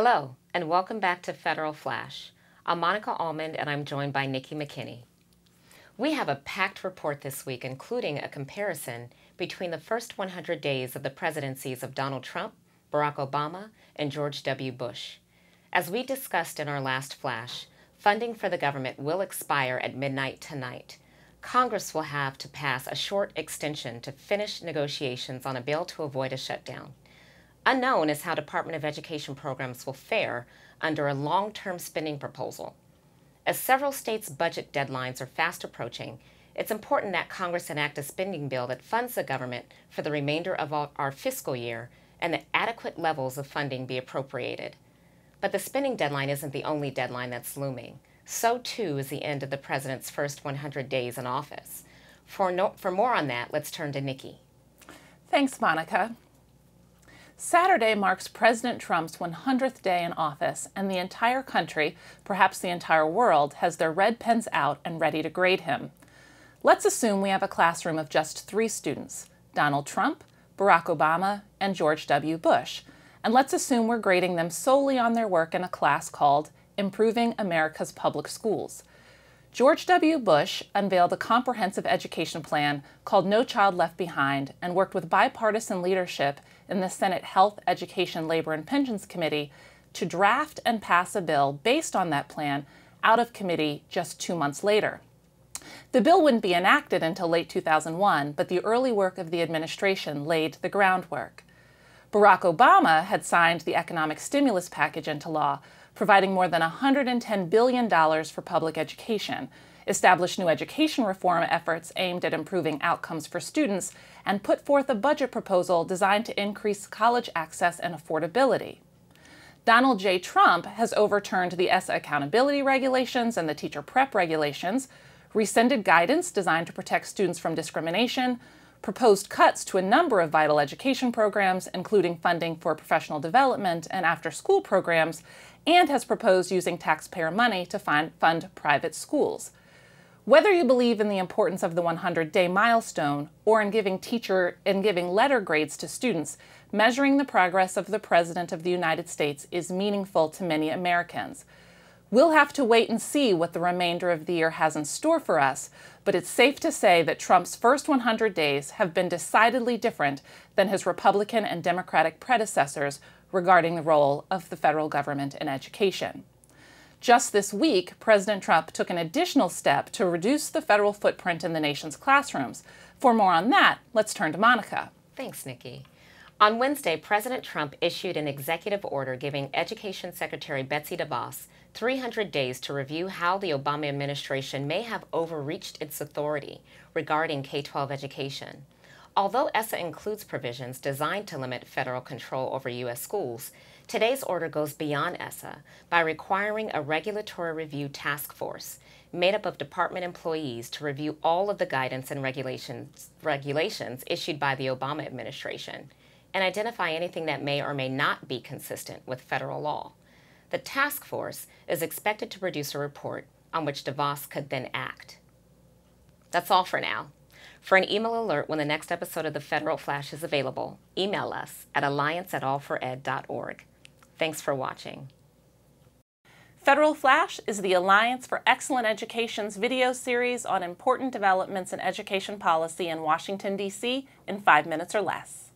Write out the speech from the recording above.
Hello, and welcome back to Federal Flash. I'm Monica Almond, and I'm joined by Nikki McKinney. We have a packed report this week, including a comparison between the first 100 days of the presidencies of Donald Trump, Barack Obama, and George W. Bush. As we discussed in our last flash, funding for the government will expire at midnight tonight. Congress will have to pass a short extension to finish negotiations on a bill to avoid a shutdown. Unknown is how Department of Education programs will fare under a long-term spending proposal. As several states' budget deadlines are fast approaching, it's important that Congress enact a spending bill that funds the government for the remainder of our fiscal year and that adequate levels of funding be appropriated. But the spending deadline isn't the only deadline that's looming. So too is the end of the president's first 100 days in office. For more on that, let's turn to Nikki. Thanks, Monica. Saturday marks President Trump's 100th day in office, and the entire country, perhaps the entire world, has their red pens out and ready to grade him. Let's assume we have a classroom of just 3 students, Donald Trump, Barack Obama, and George W. Bush. And let's assume we're grading them solely on their work in a class called Improving America's Public Schools. George W. Bush unveiled a comprehensive education plan called No Child Left Behind and worked with bipartisan leadership in the Senate Health, Education, Labor, and Pensions Committee to draft and pass a bill based on that plan out of committee just 2 months later. The bill wouldn't be enacted until late 2001, but the early work of the administration laid the groundwork. Barack Obama had signed the economic stimulus package into law, providing more than $110 billion for public education, established new education reform efforts aimed at improving outcomes for students, and put forth a budget proposal designed to increase college access and affordability. Donald J. Trump has overturned the ESSA accountability regulations and the teacher prep regulations, rescinded guidance designed to protect students from discrimination, proposed cuts to a number of vital education programs, including funding for professional development and after-school programs, and has proposed using taxpayer money to fund private schools. Whether you believe in the importance of the 100-day milestone or in giving letter grades to students, measuring the progress of the President of the United States is meaningful to many Americans. We'll have to wait and see what the remainder of the year has in store for us, but it's safe to say that Trump's first 100 days have been decidedly different than his Republican and Democratic predecessors regarding the role of the federal government in education. Just this week, President Trump took an additional step to reduce the federal footprint in the nation's classrooms. For more on that, let's turn to Monica. Thanks, Nikki. On Wednesday, President Trump issued an executive order giving Education Secretary Betsy DeVos 300 days to review how the Obama administration may have overreached its authority regarding K-12 education. Although ESSA includes provisions designed to limit federal control over U.S. schools, today's order goes beyond ESSA by requiring a regulatory review task force made up of department employees to review all of the guidance and regulations issued by the Obama administration and identify anything that may or may not be consistent with federal law. The task force is expected to produce a report on which DeVos could then act. That's all for now. For an email alert when the next episode of the Federal Flash is available, email us at alliance@allfored.org. Thanks for watching. Federal Flash is the Alliance for Excellent Education's video series on important developments in education policy in Washington, D.C. in 5 minutes or less.